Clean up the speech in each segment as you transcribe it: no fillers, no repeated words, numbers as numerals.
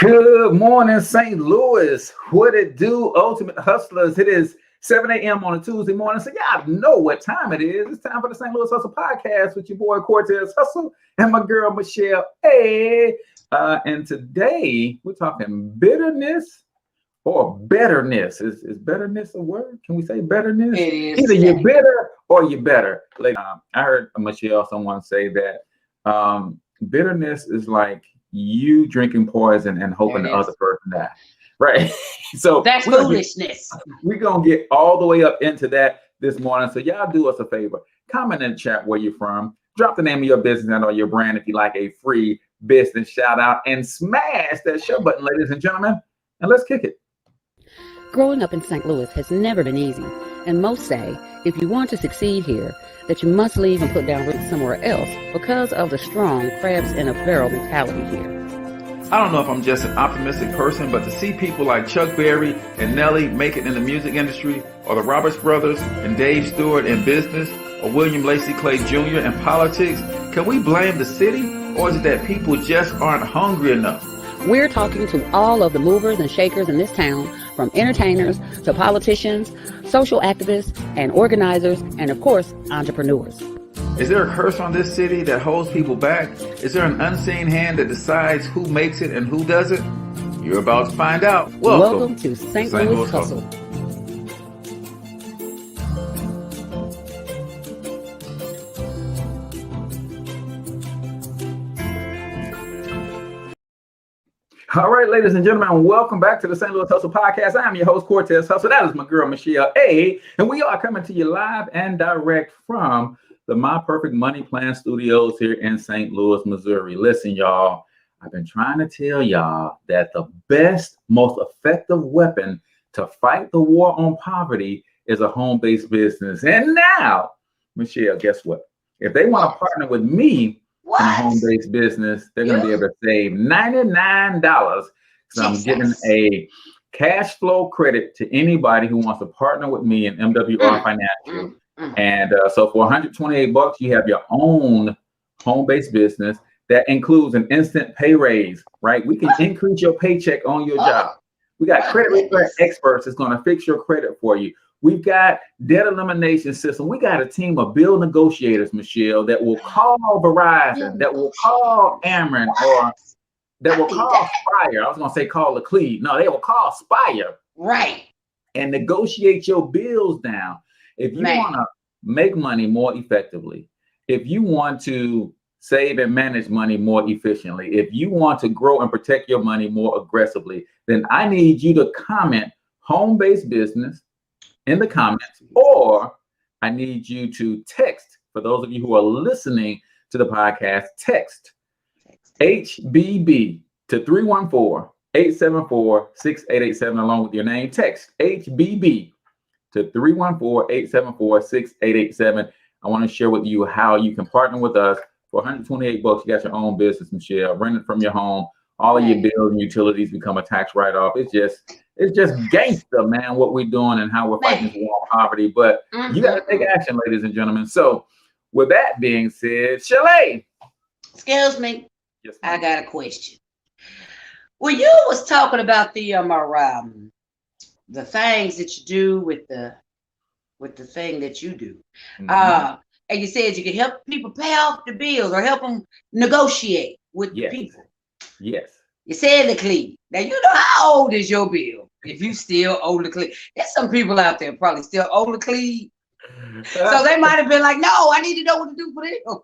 Good morning, St. Louis. What it do, Ultimate Hustlers? It is 7 a.m. on a Tuesday morning, so y'all know what time it is. It's time for the St. Louis Hustle Podcast with your boy Cortez Hustle and my girl Michelle. Hey, and today we're talking bitterness or betterness. Is betterness a word? Can we say betterness? It is. Either you're bitter or you're better. Like I heard Michelle, someone say that bitterness is like you drinking poison and hoping the other person die, right? So that's foolishness. We're gonna get all the way up into that this morning. So y'all do us a favor, comment in the chat where you're from, drop the name of your business and or your brand if you like a free business shout out, and smash that share button, ladies and gentlemen, and let's kick it. Growing up in St. Louis has never been easy, and most say if you want to succeed here, that you must leave and put down roots somewhere else because of the strong crabs in a barrel mentality here. I don't know if I'm just an optimistic person, but to see people like Chuck Berry and Nelly make it in the music industry, or the Roberts brothers and Dave Stewart in business, or William Lacey Clay Jr. in politics, can we blame the city, or is it that people just aren't hungry enough? We're talking to all of the movers and shakers in this town, from entertainers to politicians, social activists and organizers, and of course, entrepreneurs. Is there a curse on this city that holds people back? Is there an unseen hand that decides who makes it and who doesn't? You're about to find out. Welcome to St. Louis Hustle. All right, ladies and gentlemen, welcome back to the St. Louis Hustle Podcast. I am your host, Cortez Hustle. That is my girl, Michelle A. And we are coming to you live and direct from the My Perfect Money Plan Studios here in St. Louis, Missouri. Listen, y'all, I've been trying to tell y'all that the best, most effective weapon to fight the war on poverty is a home-based business. And now, Michelle, guess what? If they want to partner with me, in a home-based business, they're going to be able to save $99. So I'm giving a cash flow credit to anybody who wants to partner with me in MWR Financial. And so for $128, you have your own home-based business that includes an instant pay raise, right? We can increase your paycheck on your job. We got credit repair experts that's going to fix your credit for you. We've got debt elimination system. We got a team of bill negotiators, Michelle, that will call Verizon, that will call Ameren, or that will call Spire. I was going to say call the Cleve. No, they will call Spire. Right. And negotiate your bills down. If you want to make money more effectively, if you want to save and manage money more efficiently, if you want to grow and protect your money more aggressively, then I need you to comment home-based business in the comments, or I need you to text. For those of you who are listening to the podcast, text HBB to 314-874-6887 along with your name. Text HBB to 314-874-6887. I want to share with you how you can partner with us. For $128, you got your own business, Michelle. Rent it from your home. All of your bills and utilities become a tax write-off. It's just gangster, man, what we're doing and how we're fighting this war on poverty. But you got to take action, ladies and gentlemen. So with that being said, Chalet. Excuse me. Yes, I got a question. Well, you was talking about the things that you do with the thing that you do. And you said you could help people pay off the bills or help them negotiate with the people. Yes. You said the Cleve. Now, you know, how old is your bill? If you still owe the Cleve. There's some people out there probably still owe the Cleve. So they might have been like, no, I need to know what to do for them.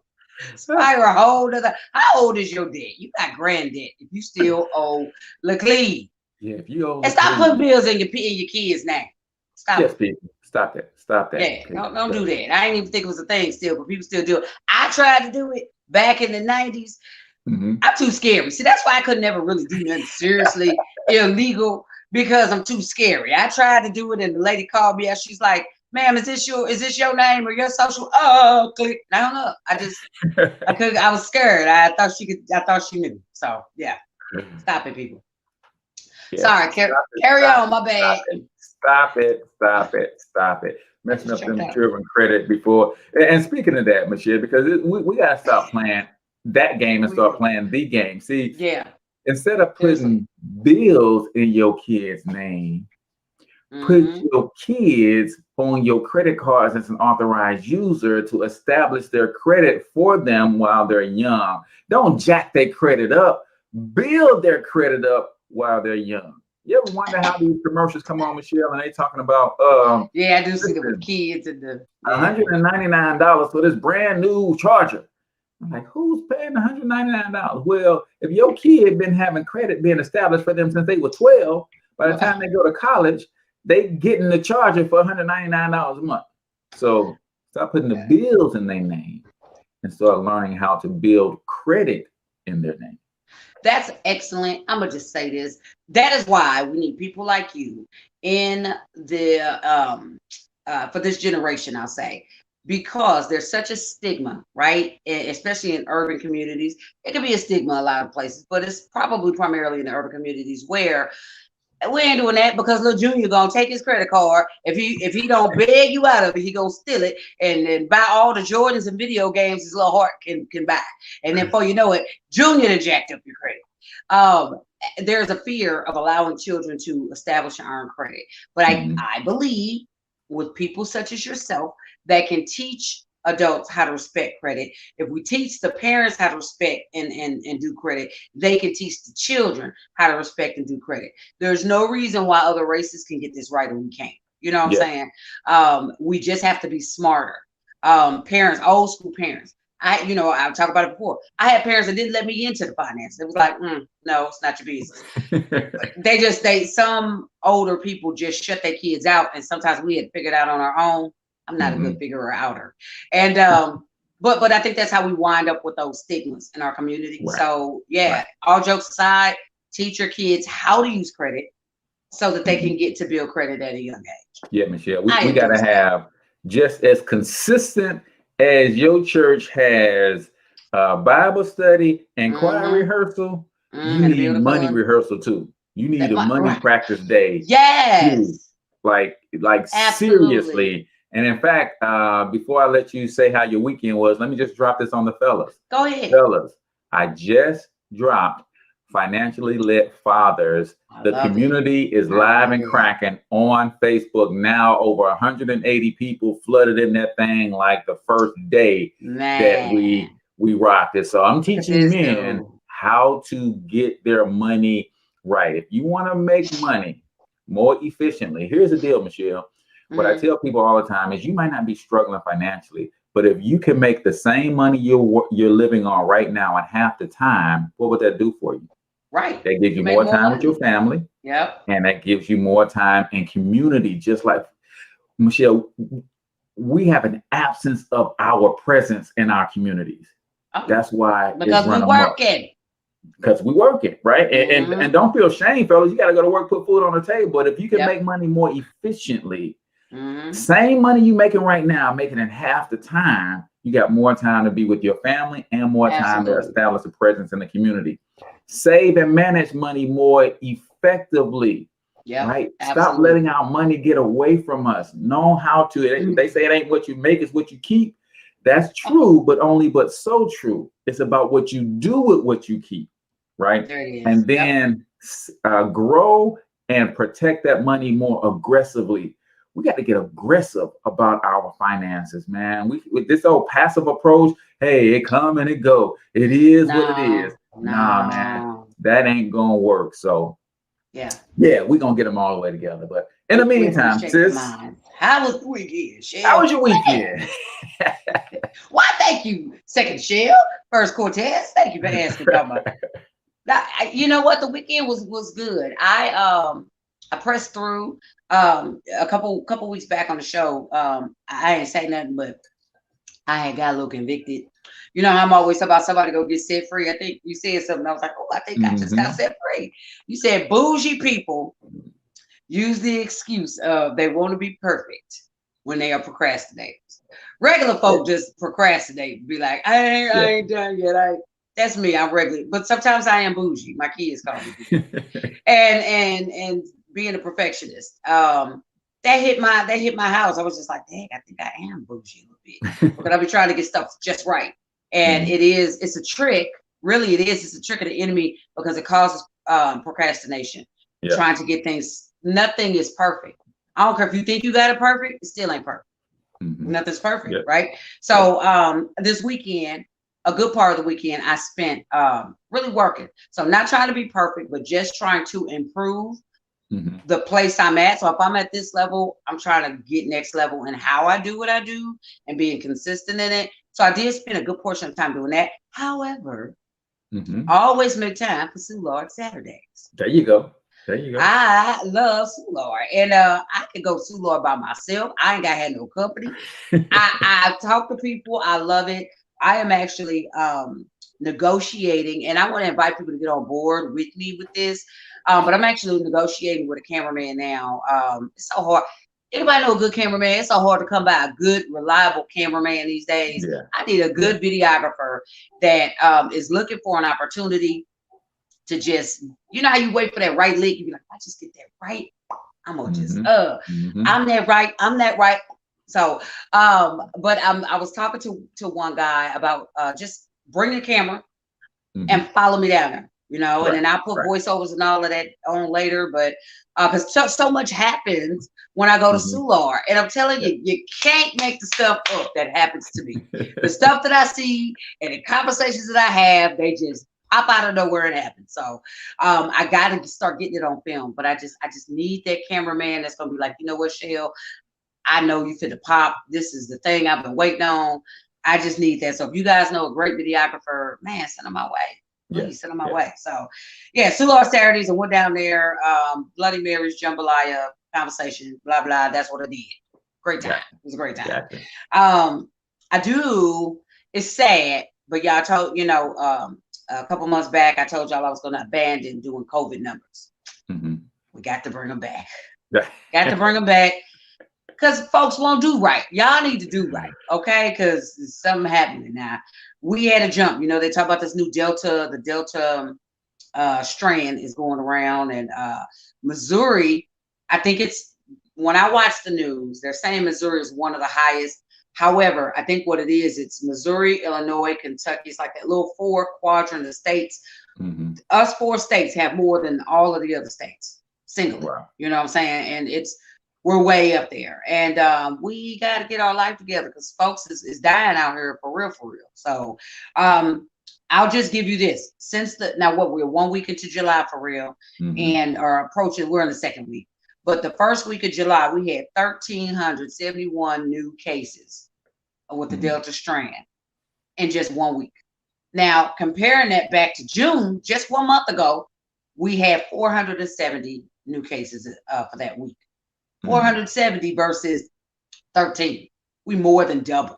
Spire a whole other. How old is your debt? You got grand debt if you still owe the Cleve. Yeah, if you owe. And stop putting bills in your kids now. Stop. Yes, people. Stop that. Stop that. Yeah, don't do that. I didn't even think it was a thing still, but people still do it. I tried to do it back in the 90s. I'm too scary. See, that's why I could never really do nothing seriously illegal, because I'm too scary. I tried to do it, and the lady called me, and she's like, "Ma'am, is this your name or your social?" Oh, click. I don't know. I was scared. I thought she knew. So yeah, stop it, people. Yeah. Sorry, carry on. My bad. Stop it. Messing up them driven credit before. And speaking of that, Michelle, because we gotta stop playing that game and start playing the game. See, instead of putting bills in your kid's name, put your kids on your credit cards as an authorized user to establish their credit for them while they're young. Don't jack their credit up. Build their credit up while they're young. You ever wonder how these commercials come on, Michelle, and they talking about I do see them with kids and the $199 for this brand new charger. I'm like, who's paying $199? Well, if your kid been having credit being established for them since they were 12, by the time they go to college, they getting the charger for $199 a month. So stop putting the bills in their name and start learning how to build credit in their name. That's excellent. I'm gonna just say this. That is why we need people like you in the for this generation, I'll say, because there's such a stigma, right? Especially in urban communities. It can be a stigma a lot of places, but it's probably primarily in the urban communities where we ain't doing that, because little Junior gonna take his credit card. If he don't beg you out of it, he gonna steal it and then buy all the Jordans and video games his little heart can buy. And then before you know it, Junior done jacked up your credit. There's a fear of allowing children to establish and earn credit. But I believe with people such as yourself that can teach adults how to respect credit. If we teach the parents how to respect and do credit, they can teach the children how to respect and do credit. There's no reason why other races can get this right and we can't. You know what I'm saying? We just have to be smarter. Parents, old school parents. I've talked about it before. I had parents that didn't let me into the finance. It was like, no, it's not your business. Some older people just shut their kids out, and sometimes we had to figure it out on our own. I'm not a good figurer outer. And but I think that's how we wind up with those stigmas in our community. Right. So all jokes aside, teach your kids how to use credit so that they can get to build credit at a young age. Yeah, Michelle, we gotta have just as consistent as your church has Bible study and choir rehearsal, you need money rehearsal too. You need a money practice day. Yes. Too. Like seriously. And in fact, before I let you say how your weekend was, let me just drop this on the fellas. Go ahead. Fellas, I just dropped Financially Lit Fathers. The community is live and cracking on Facebook now. Over 180 people flooded in that thing like the first day that we rocked it. So I'm teaching men how to get their money right. If you want to make money more efficiently, here's the deal, Michelle. What I tell people all the time is you might not be struggling financially, but if you can make the same money you're living on right now in half the time, what would that do for you? Right. That gives you more time with your family. Yep. And that gives you more time in community. Just like Michelle, we have an absence of our presence in our communities. That's why because we're working. Because we working, right? And don't feel shame, fellas. You got to go to work, put food on the table. But if you can make money more efficiently, same money you making right now, making in half the time, you got more time to be with your family and more time to establish a presence in the community. Save and manage money more effectively. Yeah, right. Stop letting our money get away from us. Know how to. They say it ain't what you make, it's what you keep. That's true, but so true. It's about what you do with what you keep, right? And then grow and protect that money more aggressively. We got to get aggressive about our finances, man. With this old passive approach, hey, it come and it go. It is what it is. Nah, man, that ain't gonna work. So yeah, we're gonna get them all the way together. But in the meantime, sis, how was the weekend, Shell? How was your weekend? Why, thank you, second Shell. First Cortez, thank you for asking. You know what? The weekend was good. I pressed through a couple weeks back on the show. I ain't say nothing, but I had got a little convicted. You know, I'm always talking about somebody go get set free. I think you said something. I was like, I think I just got set free. You said bougie people use the excuse of they want to be perfect when they are procrastinators. Regular folk just procrastinate, be like, I ain't done yet. That's me. I'm regular, but sometimes I am bougie. My kids call me bougie. and being a perfectionist. That hit my house. I was just like, dang, I think I am bougie a little bit because I be trying to get stuff just right. And it's a trick really it is. It's a trick of the enemy because it causes procrastination, trying to get things. Nothing is perfect. I don't care if you think you got it perfect, it still ain't perfect. Nothing's perfect, right? So this weekend, a good part of the weekend, I spent really working. So I'm not trying to be perfect, but just trying to improve the place I'm at. So if I'm at this level, I'm trying to get next level in how I do what I do and being consistent in it. So I did spend a good portion of time doing that. However, I always make time for Soulard Saturdays. There you go. There you go. I love Soulard, and I can go Soulard by myself. I ain't got to have no company. I talk to people. I love it. I am actually negotiating, and I want to invite people to get on board with me with this. But I'm actually negotiating with a cameraman now. It's so hard. Anybody know a good cameraman? It's so hard to come by a good, reliable cameraman these days. Yeah. I need a good videographer that is looking for an opportunity to just, you know how you wait for that right lick? You be like, I just get that right. I'm gonna just I'm that right. So but I was talking to one guy about just bring the camera and follow me down there, you know, and then I'll put voiceovers and all of that on later, but because so much happens when I go to Soulard, and I'm telling you, you can't make the stuff up that happens to me. The stuff that I see and the conversations that I have, they just pop out of nowhere and happen. So I got to start getting it on film, but I just need that cameraman that's gonna be like, you know what, Shell, I know you fit the pop. This is the thing I've been waiting on. I just need that. So if you guys know a great videographer, man, send them my way. Please send them my way. So yeah, Soulard Saturdays, I went down there. Bloody Mary's jambalaya conversation, blah blah. That's what I did. Great time. It was a great time. I do. It's sad, but y'all told, you know, a couple months back, I told y'all I was going to abandon doing COVID numbers. We got to bring them back. Got to bring them back because folks won't do right. Y'all need to do right, okay? Because something happening now. We had a jump. You know, they talk about this new Delta. The Delta strand is going around, and Missouri. I think it's, when I watch the news, they're saying Missouri is one of the highest. However, I think what it is, it's Missouri, Illinois, Kentucky. It's like that little 4 quadrant of states. Us 4 states have more than all of the other states singly. Wow. You know what I'm saying? And we're way up there. And we got to get our life together because folks is dying out here for real. So I'll just give you this. Now we're 1 week into July for real, and are approaching, we're in the 2nd week. But the 1st week of July, we had 1,371 new cases with the Delta strand in just 1 week. Now, comparing that back to June, just 1 month ago, we had 470 new cases for that week. 470 versus 13. We more than double.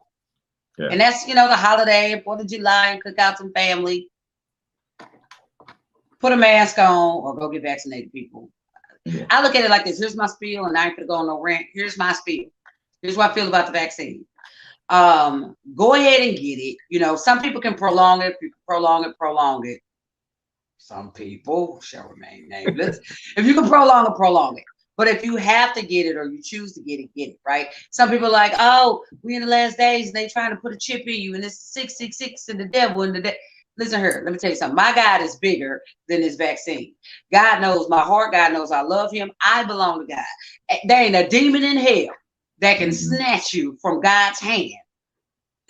And that's, you know, the holiday, 4th of July, and cook out some family. Put a mask on or go get vaccinated, people. I look at it like this. Here's my spiel, and I ain't gonna go on no rant. Here's my spiel. Here's what I feel about the vaccine. Go ahead and get it. You know, some people can prolong it. You can prolong it. Some people shall remain nameless. If you can prolong it. But if you have to get it or you choose to get it, right? Some people are like, oh, we in the last days, and they trying to put a chip in you, and it's 666 and the devil and the Listen here, let me tell you something. My God is bigger than this vaccine. God knows my heart. God knows I love him. I belong to God. There ain't a demon in hell that can snatch you from God's hand,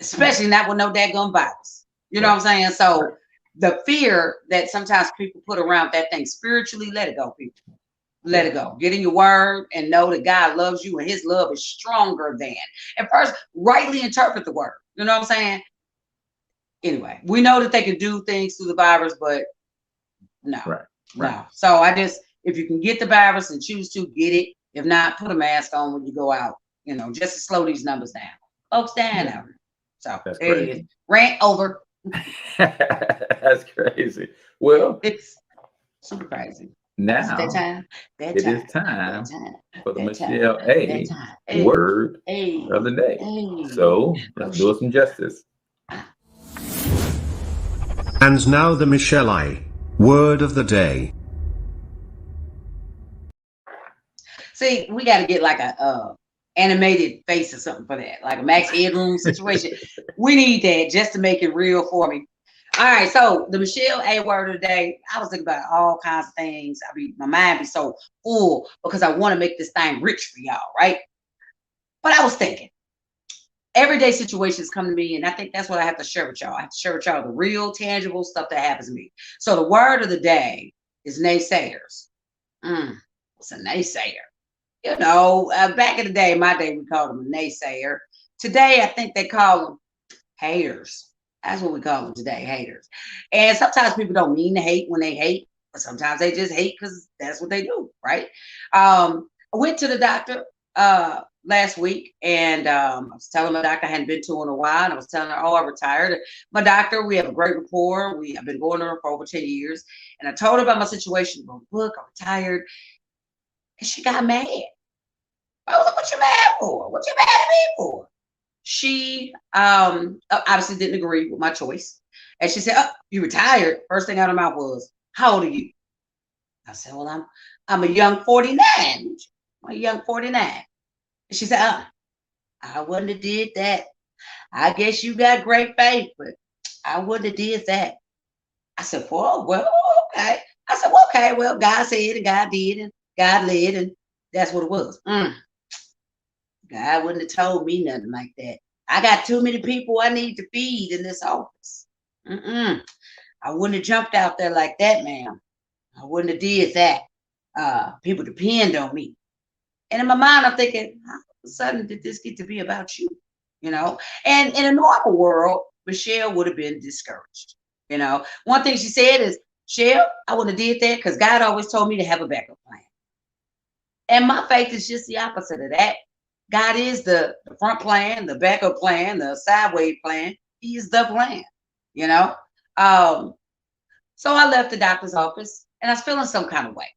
especially not with no daggone virus. You know what I'm saying? So the fear that sometimes people put around that thing spiritually, let it go, people. Let it go. Get in your word and know that God loves you and his love is stronger than. And first, rightly interpret the word. You know what I'm saying? Anyway, we know that they can do things through the virus, but no. No. So if you can get the virus and choose to, get it. If not, put a mask on when you go out, you know, just to slow these numbers down. Folks down out here. So that's there crazy. It is. Rant over. That's crazy. Well, it's super crazy. Now it is time for the Michelle A word of the day. So let's do it some justice. And now the Michelle I word of the day. See, we got to get like a animated face or something for that, like a Max Headroom situation. We need that just to make it real for me. All right, so the Michelle A word of the day, I was thinking about all kinds of things. My mind be so full because I want to make this thing rich for y'all, right? But I was thinking, everyday situations come to me, and I think that's what I have to share with y'all. I have to share with y'all the real, tangible stuff that happens to me. So the word of the day is naysayers. What's a naysayer? You know, back in the day, my day, we called them a naysayer. Today, I think they call them haters. That's what we call them today, haters. And sometimes people don't mean to hate when they hate, but sometimes they just hate because that's what they do, right? I went to the doctor last week, and I was telling my doctor I hadn't been to in a while, and I was telling her, oh, I retired. My doctor, we have a great rapport. I've been going to her for over 10 years, and I told her about my situation. Well, look, I'm retired, and she got mad. I was like, what you mad for? What you mad at me for? She obviously didn't agree with my choice. And she said, oh, you retired. First thing out of my mouth was, how old are you? I said, well, I'm a young 49. I'm a young 49. And she said, I wouldn't have did that. I guess you got great faith, but I wouldn't have did that. I said, well, okay. I said, well, okay, well, God said and God did and God led, and that's what it was. God wouldn't have told me nothing like that. I got too many people I need to feed in this office. I wouldn't have jumped out there like that, ma'am. I wouldn't have did that. People depend on me. And in my mind, I'm thinking, how all of a sudden did this get to be about you? You know? And in a normal world, Michelle would have been discouraged. You know? One thing she said is, Michelle, I wouldn't have did that because God always told me to have a backup plan. And my faith is just the opposite of that. God is the front plan, the backup plan, the sideways plan. He is the plan, you know? So I left the doctor's office, and I was feeling some kind of way.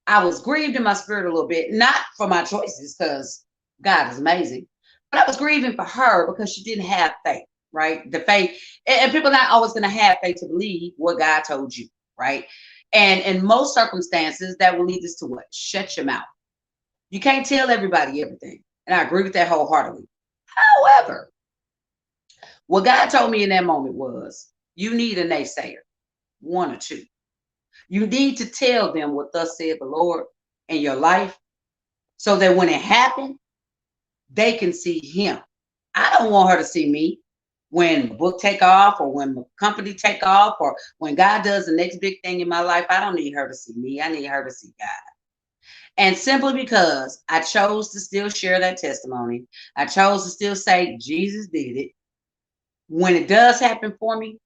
I was grieved in my spirit a little bit, not for my choices, because God is amazing, but I was grieving for her because she didn't have faith, right? The faith, and people are not always going to have faith to believe what God told you, right? And in most circumstances, that will lead us to what? Shut your mouth. You can't tell everybody everything. And I agree with that wholeheartedly. However, what God told me in that moment was, you need a naysayer, one or two. You need to tell them what thus said the Lord in your life, so that when it happened, they can see him. I don't want her to see me when the book take off, or when the company take off, or when God does the next big thing in my life. I don't need her to see me. I need her to see God. And simply because I chose to still share that testimony, I chose to still say Jesus did it. When it does happen for me,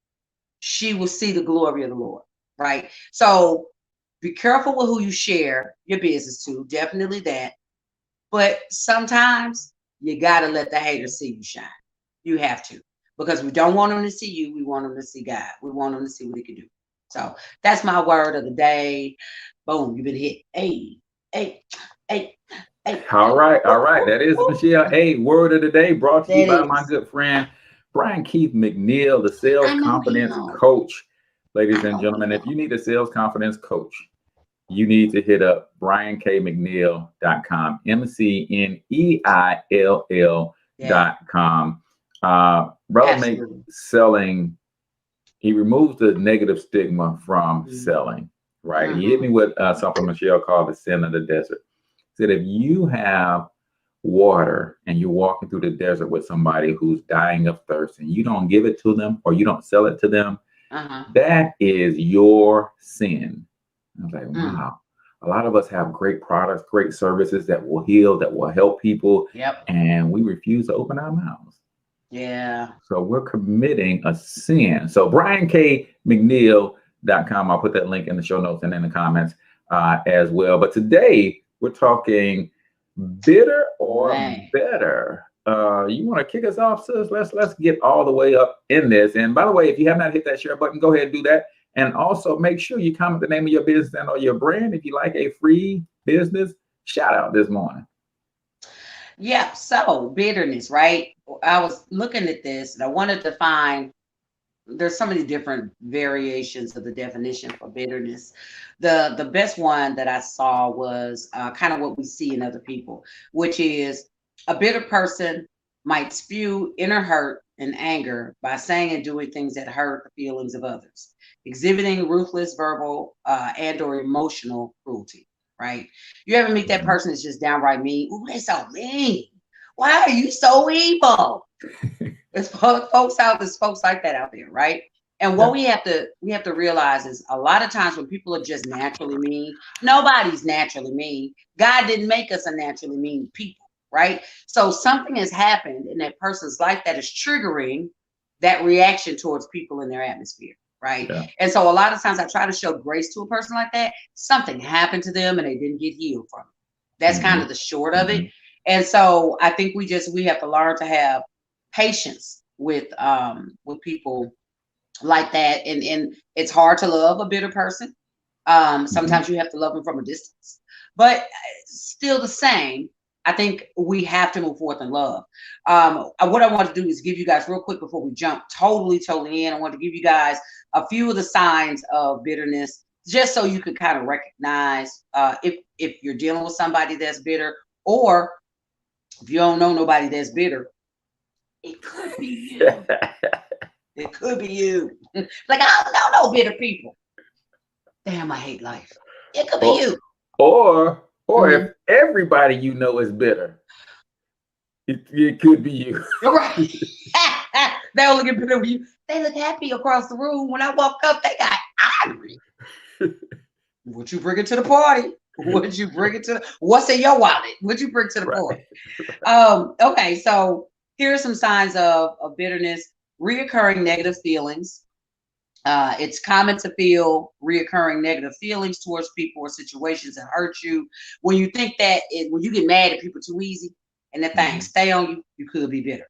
she will see the glory of the Lord, right? So be careful with who you share your business to, definitely that. But sometimes you got to let the haters see you shine. You have to, because we don't want them to see you. We want them to see God. We want them to see what he can do. So that's my word of the day. Boom, you've been hit. Hey. All right. That is Michelle A. Word of the day, brought to you by my good friend Brian Keith McNeil, the sales confidence coach. Ladies and gentlemen, if you need a sales confidence coach, you need to hit up briankmcneil.com, MCNEILL.com. Brother makes selling, he removes the negative stigma from selling. Right. He hit me with something Michelle called the sin of the desert. He said, if you have water and you're walking through the desert with somebody who's dying of thirst and you don't give it to them, or you don't sell it to them, that is your sin. I was like, wow. A lot of us have great products, great services that will heal, that will help people. And we refuse to open our mouths. Yeah. So we're committing a sin. So briankmcneil.com. I'll put that link in the show notes and in the comments as well. But today we're talking bitter or better. You want to kick us off, sis? Let's get all the way up in this. And by the way, if you have not hit that share button, go ahead and do that. And also make sure you comment the name of your business and or your brand if you like a free business shout out this morning. Yeah. So bitterness, right? I was looking at this and I wanted to find, there's so many different variations of the definition for bitterness. The best one that I saw was kind of what we see in other people, which is a bitter person might spew inner hurt and anger by saying and doing things that hurt the feelings of others, exhibiting ruthless verbal and or emotional cruelty, right? You ever meet that person that's just downright mean? Ooh, they're so mean. Why are you so evil? There's folks like that out there, right? And what we have to realize is a lot of times when people are just naturally mean, nobody's naturally mean. God didn't make us a naturally mean people, right? So something has happened in that person's life that is triggering that reaction towards people in their atmosphere, right? Yeah. And so a lot of times I try to show grace to a person like that. Something happened to them and they didn't get healed from it. That's kind of the short of it. And so I think we have to learn to have patience with people like that. And it's hard to love a bitter person. Sometimes you have to love them from a distance, but still the same. I think we have to move forth in love. What I want to do is give you guys real quick before we jump totally in. I want to give you guys a few of the signs of bitterness, just so you can kind of recognize if you're dealing with somebody that's bitter, or if you don't know nobody that's bitter, it could be you. It could be you. Like, I don't know no bitter people. Damn, I hate life. It could be you. Or if everybody you know is bitter, it could be you. Right. They only get bitter with you. They look happy across the room. When I walk up, they got angry. What you bring it to the party? What you bring it to? What's in your wallet? What you bring to the party? Okay, so here are some signs of bitterness. Reoccurring negative feelings. It's common to feel reoccurring negative feelings towards people or situations that hurt you. When you think that when you get mad at people too easy and that thing stay on you, you could be bitter.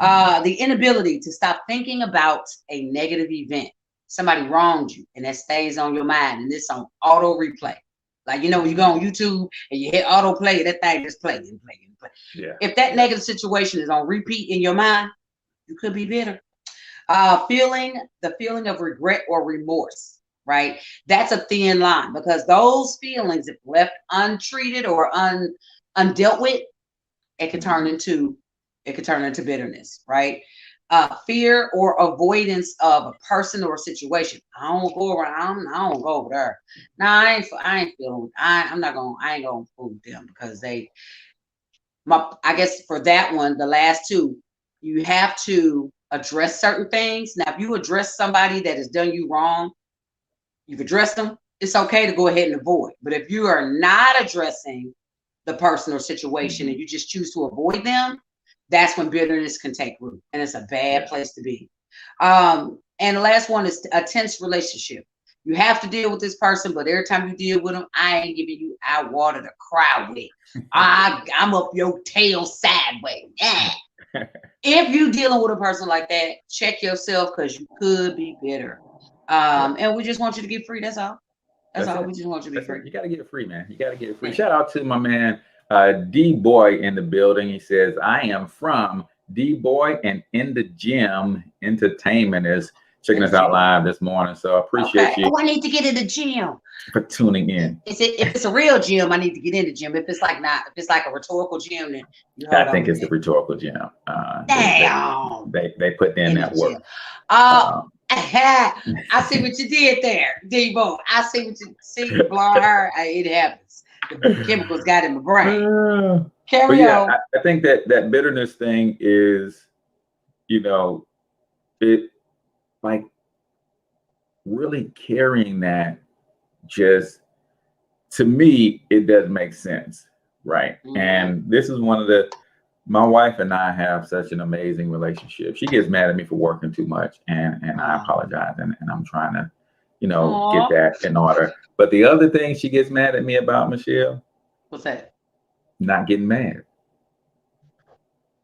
The inability to stop thinking about a negative event. Somebody wronged you and that stays on your mind and it's on auto replay. Like, you know, when you go on YouTube and you hit auto play, that thing just play and play and play. Yeah. If that negative situation is on repeat in your mind, you could be bitter. The feeling of regret or remorse, right? That's a thin line, because those feelings, if left untreated or undealt with, it could turn into bitterness, right? Fear or avoidance of a person or a situation. I don't go around. I don't go over there. No, I ain't feeling. I ain't gonna fool with them, because I guess for that one, the last two, you have to address certain things. Now, if you address somebody that has done you wrong, you've addressed them, it's okay to go ahead and avoid. But if you are not addressing the person or situation and you just choose to avoid them, that's when bitterness can take root, and it's a bad place to be. And the last one is a tense relationship. You have to deal with this person, but every time you deal with them, I ain't giving you out water to cry with. I'm up your tail sideways. Yeah. If you're dealing with a person like that, check yourself, because you could be bitter. And we just want you to get free. That's all. That's all. We just want you to be free. You got to get free, man. You got to get free. Yeah. Shout out to my man, D-Boy in the building. He says, I am from D-Boy and in the gym entertainment is checking us out live this morning. So I appreciate you. Oh, I need to get in the gym for tuning in. If it's a real gym, I need to get in the gym. If it's like a rhetorical gym, then I think it's the rhetorical gym. Damn. They put in that work. I see what you did there, D-Boy. I see what you see. Blonde hair. It happens. The chemicals got in my brain. Carry on. I think that bitterness thing is, it like really carrying that. Just to me, it does make sense, right? And this is one of my wife and I have such an amazing relationship. She gets mad at me for working too much, and I apologize, and I'm trying to, get that in order. But the other thing she gets mad at me about, Michelle, what's that? Not getting mad.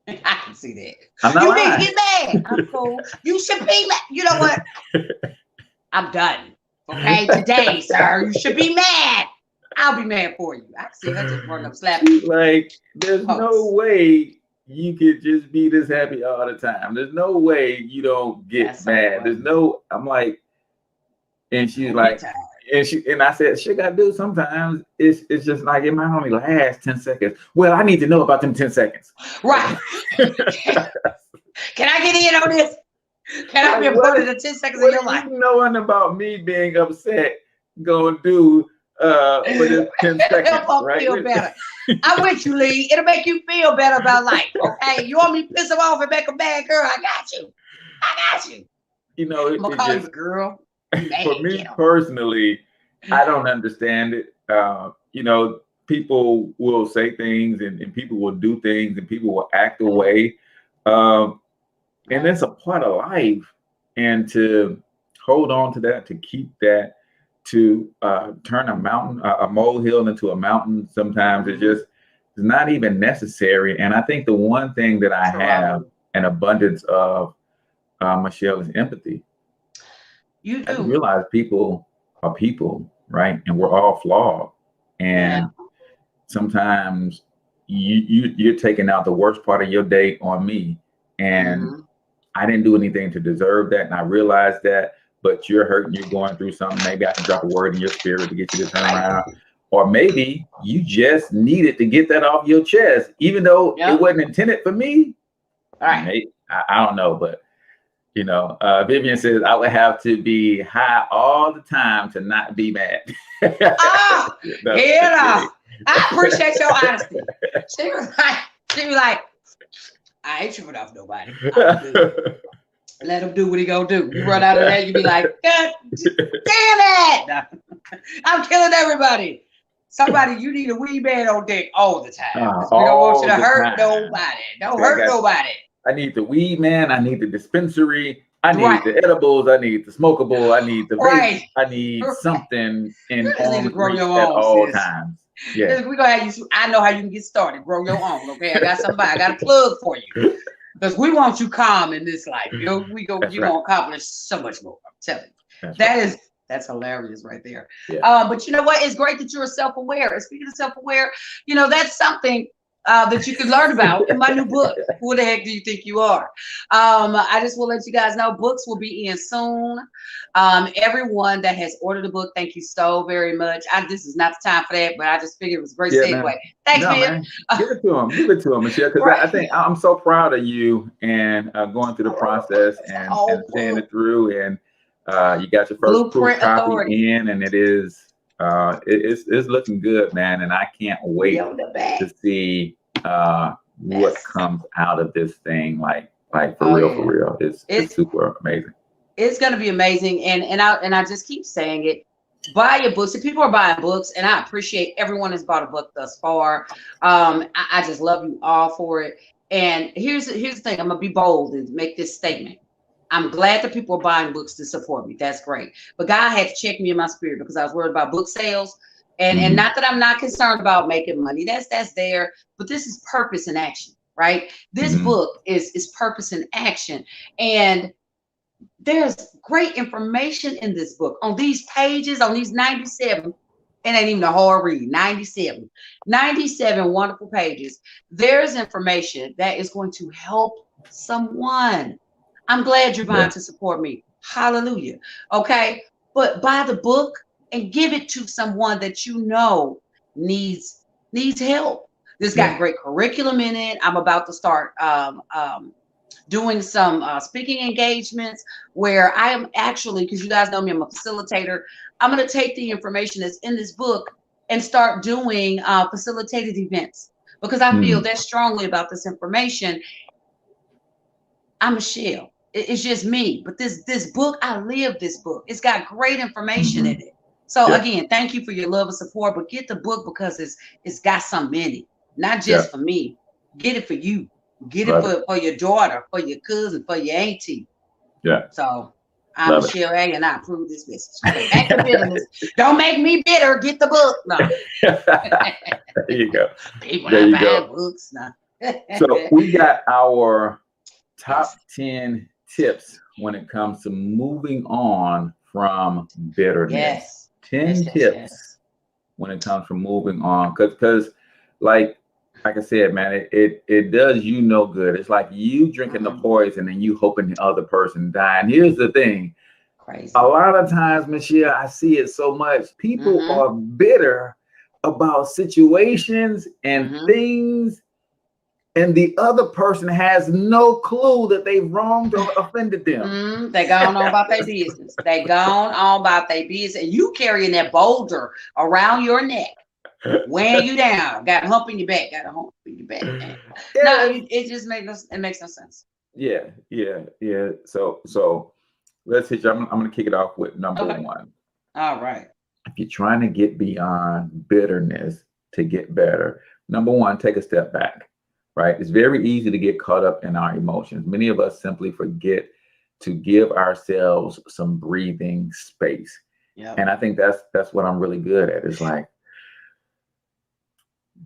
I can see that. I'm not lying. Need to get mad. I'm cool. You should be mad. You know what? I'm done. Okay, today, sir, you should be mad. I'll be mad for you. I can see her just running up slapping. Like, there's no way you could just be this happy all the time. There's no way you don't get mad. There's no, I'm like, and she's like, and I said, shit, I do sometimes. It's just like, it might only last 10 seconds. Well, I need to know about them 10 seconds. Right. Can I get in on this? Can I be a part of the 10 seconds of your life? Knowing about me being upset gonna do for this 10 seconds, right? Feel better. I'm with you, Lee. It'll make you feel better about life. Okay. You want me to piss him off and make him mad, girl? I got you. I got you. You know, I'm gonna call you a girl. For me personally, I don't understand it. You know, people will say things and people will do things and people will act away. And it's a part of life. And to hold on to that, to keep that, to turn a molehill into a mountain, sometimes it's not even necessary. And I think the one thing that I have an abundance of, Michelle, is empathy. You do. I realize people are people, right? And we're all flawed. And sometimes you're taking out the worst part of your day on me. And I didn't do anything to deserve that. And I realized that, but you're hurting, you're going through something. Maybe I can drop a word in your spirit to get you to turn around. Or maybe you just needed to get that off your chest, even though it wasn't intended for me. All right. I don't know, but you know, Vivian says I would have to be high all the time to not be mad. I appreciate your honesty. She was like, I ain't tripping off nobody. Let him do what he gonna do. You run out of that, you be like, God damn it! I'm killing everybody. Somebody, you need a weed man on deck all the time. We don't want you to hurt nobody. Don't hurt nobody. I need the weed man. I need the dispensary. I need the edibles. I need the smokable. I need the vape. I need something in to grow your at own, all times. Yeah, we're gonna have you. I know how you can get started. Grow your own. Okay, I got somebody. I got a plug for you because we want you calm in this life. You know, you're gonna accomplish so much more. I'm telling you. That's hilarious right there. Yeah. But you know what? It's great that you're self-aware. And speaking of self-aware, you know, that's something that you can learn about in my new book. Who the heck do you think you are? I just will let you guys know books will be in soon. Everyone that has ordered a book, thank you so very much. This is not the time for that, but I just figured it was a great segue. Man. Thanks, man. Give it to him. Give it to him, Michelle, because I think I'm so proud of you and going through the process and seeing it through. And you got your first proof copy in, and it is it's looking good, man. And I can't wait to see what comes out of this thing. Like for real. It's super amazing. It's going to be amazing. And I just keep saying it. Buy your books. If people are buying books, and I appreciate everyone has bought a book thus far. I just love you all for it. And here's the thing. I'm going to be bold and make this statement. I'm glad that people are buying books to support me. That's great. But God had to check me in my spirit because I was worried about book sales. And not that I'm not concerned about making money. That's there. But this is purpose in action, right? This book is purpose in action. And there's great information in this book. On these pages, on these 97, it ain't even a hard read, 97 wonderful pages. There's information that is going to help someone. I'm glad you're buying to support me. Hallelujah. Okay. But buy the book and give it to someone that you know needs help. This got great curriculum in it. I'm about to start doing some speaking engagements where I am actually, because you guys know me, I'm a facilitator. I'm going to take the information that's in this book and start doing facilitated events because I feel that strongly about this information. I'm Michelle. It's just me. But this book, I live this book. It's got great information in it. So again, thank you for your love and support. But get the book because it's got something in it. Not just for me. Get it for you. Get it for your daughter, for your cousin, for your auntie. Yeah. So I'm Michelle A, and I approve this message. Back to bitterness. Don't make me bitter. Get the book. No. There you go. People are buying books now. So we got our top 10 tips when it comes to moving on from bitterness. 10 tips when it comes from moving on. Because like I said, man, it does you no good. It's like you drinking the poison and you hoping the other person die. And here's the thing. Crazy. A lot of times, Michelle, I see it so much. People are bitter about situations and things. and the other person has no clue that they've wronged or offended them. They gone on about their business. They gone on about their business. And you carrying that boulder around your neck, weighing you down, got a hump in your back, got a hump in your back. Yeah. No, it just makes no sense. Yeah. So let's hit you. I'm going to kick it off with number one. All right. If you're trying to get beyond bitterness to get better, number one, take a step back. Right? It's very easy to get caught up in our emotions. Many of us simply forget to give ourselves some breathing space. Yep. And I think that's what I'm really good at. It's like,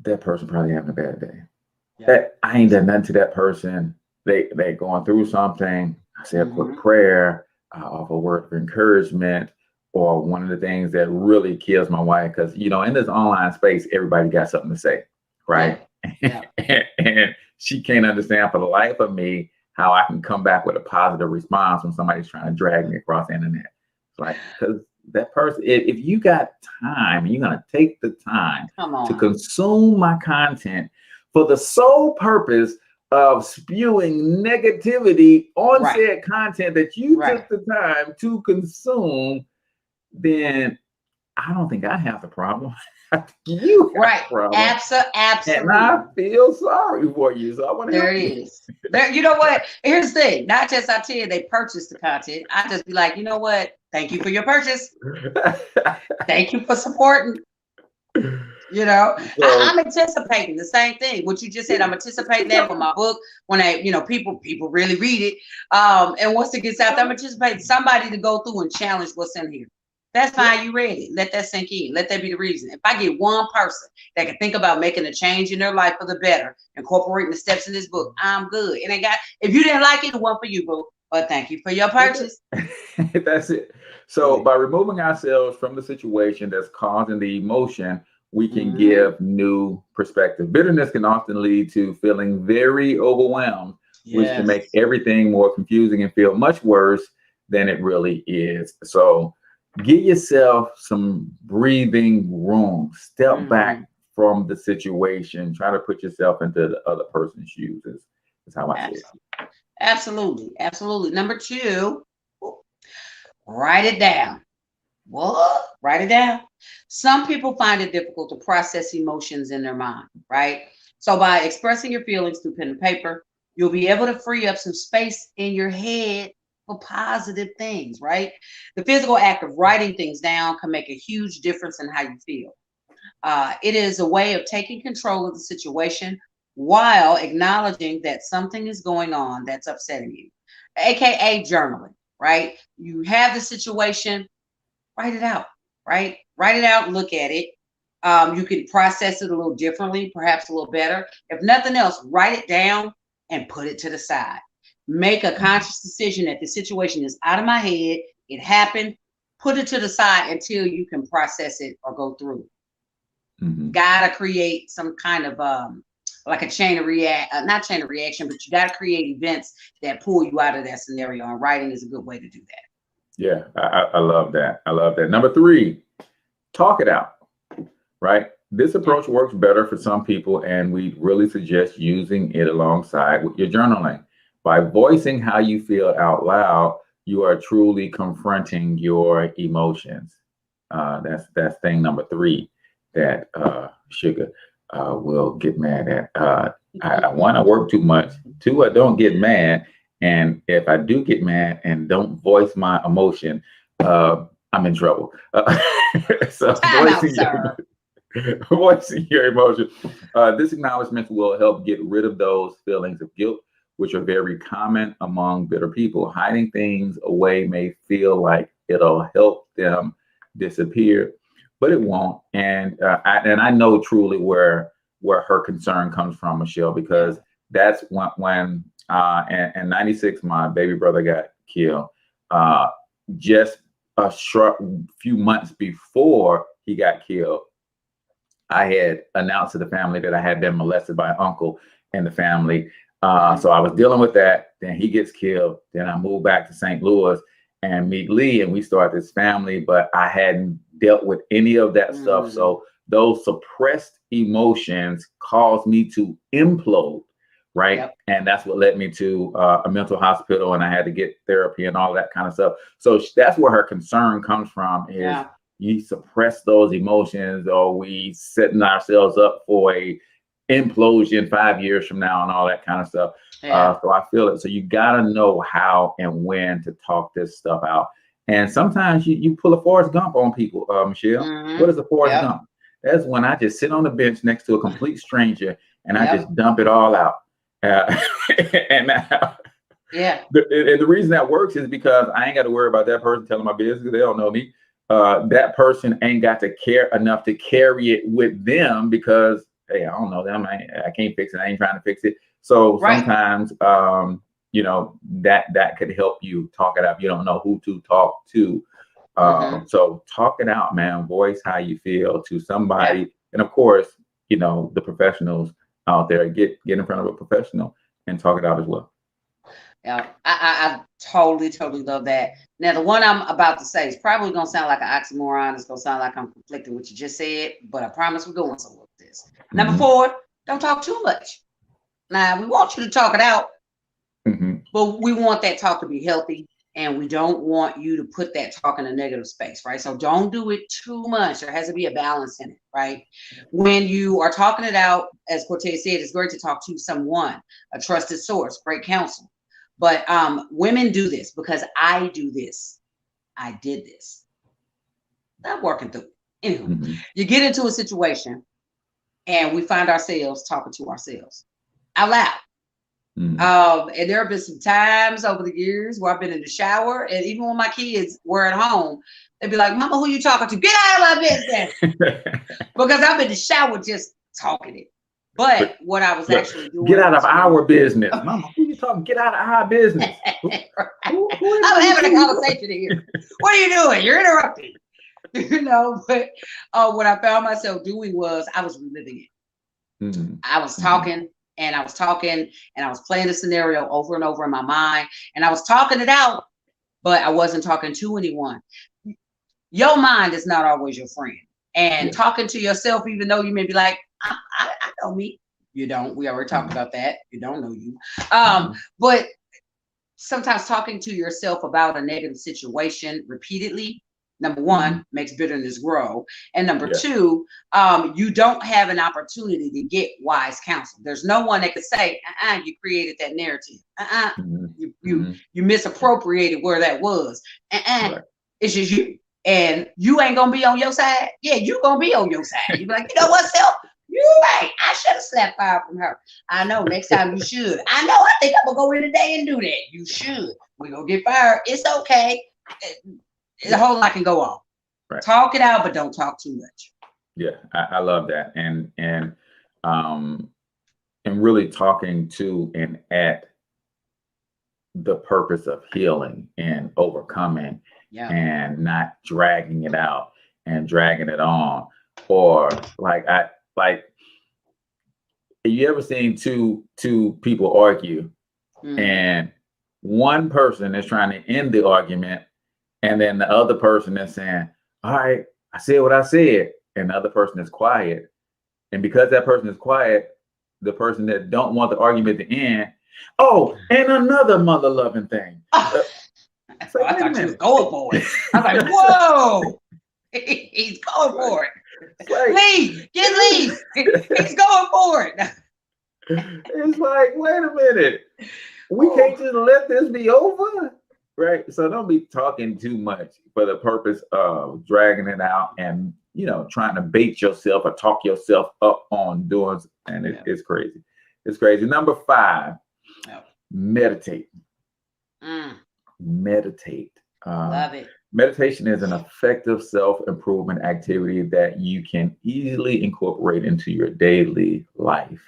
that person probably having a bad day. Yep. That I ain't done nothing to that person. They going through something. I say a quick prayer, offer a word of encouragement, or one of the things that really kills my wife, because in this online space, everybody got something to say, right? Yeah. And she can't understand for the life of me how I can come back with a positive response when somebody's trying to drag me across the internet. It's like, because that person, if you got time, you're going to take the time to consume my content for the sole purpose of spewing negativity on said content that you took the time to consume, then I don't think I have the problem. You have the problem. Absolutely. And I feel sorry for you. So I want to There it is. You know what? Here's the thing. Not just I tell you they purchase the content. I just be like, you know what? Thank you for your purchase. Thank you for supporting. I'm anticipating the same thing. What you just said, I'm anticipating that for my book. When people really read it. And once it gets out there, I'm anticipating somebody to go through and challenge what's in here. That's fine. You read it. Let that sink in. Let that be the reason. If I get one person that can think about making a change in their life for the better, incorporating the steps in this book, I'm good. And if you didn't like it, it wasn't for you, boo. But thank you for your purchase. That's it. So by removing ourselves from the situation that's causing the emotion, we can give new perspective. Bitterness can often lead to feeling very overwhelmed, which can make everything more confusing and feel much worse than it really is. So get yourself some breathing room. Step back from the situation. Try to put yourself into the other person's shoes is how I see it. Absolutely. Number two, write it down. What? Write it down. Some people find it difficult to process emotions in their mind, right? So by expressing your feelings through pen and paper, you'll be able to free up some space in your head for positive things, right? The physical act of writing things down can make a huge difference in how you feel. It is a way of taking control of the situation while acknowledging that something is going on that's upsetting you, aka journaling, right? You have the situation, write it out, right? Write it out, look at it. You can process it a little differently, perhaps a little better. If nothing else, write it down and put it to the side. Make a conscious decision that the situation is out of my head. It happened. Put it to the side until you can process it or go through it. Gotta create some kind of like a chain of not chain of reaction, but you gotta create events that pull you out of that scenario. And writing is a good way to do that. Yeah, I love that. Number three, talk it out. Right? This approach works better for some people, and we really suggest using it alongside with your journaling. By voicing how you feel out loud, you are truly confronting your emotions. That's thing number three that Sugar will get mad at. One, I work too much. Two, I don't get mad. And if I do get mad and don't voice my emotion, I'm in trouble. So voicing your emotion. This acknowledgement will help get rid of those feelings of guilt, which are very common among bitter people. Hiding things away may feel like it'll help them disappear, but it won't. And I know truly where her concern comes from, Michelle, because that's when in '96 my baby brother got killed. Just a short few months before he got killed, I had announced to the family that I had been molested by an uncle in the family. So I was dealing with that. Then he gets killed. Then I moved back to St. Louis and meet Lee, and we start this family, but I hadn't dealt with any of that stuff. So those suppressed emotions caused me to implode right? Yep. And that's what led me to a mental hospital, and I had to get therapy and all that kind of stuff. So that's where her concern comes from, is you suppress those emotions, or we setting ourselves up for a implosion 5 years from now and all that kind of stuff. So I feel it. So you got to know how and when to talk this stuff out. And sometimes you pull a Forrest Gump on people, Michelle. What is a Forrest Gump? That's when I just sit on the bench next to a complete stranger and I just dump it all out. And the reason that works is because I ain't got to worry about that person telling my business. They don't know me. That person ain't got to care enough to carry it with them, because hey, I don't know them. I can't fix it. I ain't trying to fix it. So sometimes, you know, that could help you talk it out. You don't know who to talk to. So talk it out, man. Voice how you feel to somebody. And of course, you know, the professionals out there, get in front of a professional and talk it out as well. Yeah, I totally love that. Now, the one I'm about to say is probably going to sound like an oxymoron. It's going to sound like I'm conflicting what you just said, but I promise we're going somewhere with this. Number 4, don't talk too much. Now, we want you to talk it out, but we want that talk to be healthy, and we don't want you to put that talk in a negative space, right? So don't do it too much. There has to be a balance in it, right? When you are talking it out, as Cortez said, it's great to talk to someone, a trusted source, great counsel. But women do this because I do this. I did this. Not working through it. Anyway, you get into a situation and we find ourselves talking to ourselves out loud. And there have been some times over the years where I've been in the shower, and even when my kids were at home, they'd be like, "Mama, who you talking to? Get out of my business." Because I'm in the shower just talking it. But what I was actually doing, get out of our business. Mama, who you talking? Get out of our business. I'm having a conversation here. What are you doing? You're interrupting. You know, but what I found myself doing was I was reliving it. I was talking and I was talking and I was playing the scenario over and over in my mind, and I was talking it out, but I wasn't talking to anyone. Your mind is not always your friend. And talking to yourself, even though you may be like, I know me. You don't. We already talked about that. You don't know you. But sometimes talking to yourself about a negative situation repeatedly, number 1, makes bitterness grow. And number 2, you don't have an opportunity to get wise counsel. There's no one that could say, you created that narrative. You misappropriated where that was. It's just you. And you ain't gonna be on your side. Yeah, you gonna be on your side. You be like, you know what, Self? You right. I should have slapped fire from her. I know. Next time you should. I know. I think I'm gonna go in today and do that. You should. We're gonna get fired. It's okay. The whole lot can go on. Talk it out, but don't talk too much. Yeah, I love that. And really talking to and at the purpose of healing and overcoming. And not dragging it out and dragging it on, or you ever seen two people argue, and one person is trying to end the argument, and then the other person is saying, "All right, I said what I said," and the other person is quiet, and because that person is quiet, the person that don't want the argument to end, and another mother loving thing. I thought you was going for it. I was like, whoa, he's going for it. Leave, get leave. He's going for it. It's like, wait a minute. We can't just let this be over. Right. So don't be talking too much for the purpose of dragging it out and, you know, trying to bait yourself or talk yourself up on doing. And it's crazy. It's crazy. Number 5, meditate. Meditate. Love it. Meditation is an effective self-improvement activity that you can easily incorporate into your daily life.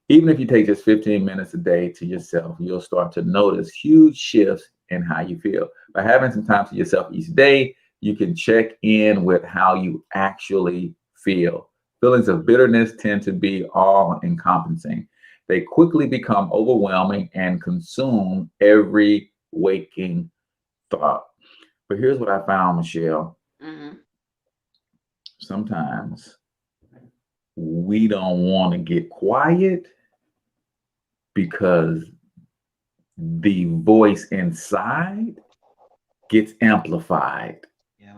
Even if you take just 15 minutes a day to yourself, you'll start to notice huge shifts in how you feel. By having some time to yourself each day, you can check in with how you actually feel. Feelings of bitterness tend to be all-encompassing. They quickly become overwhelming and consume every waking thought. But here's what I found, Michelle. Sometimes we don't want to get quiet because the voice inside gets amplified. Yeah.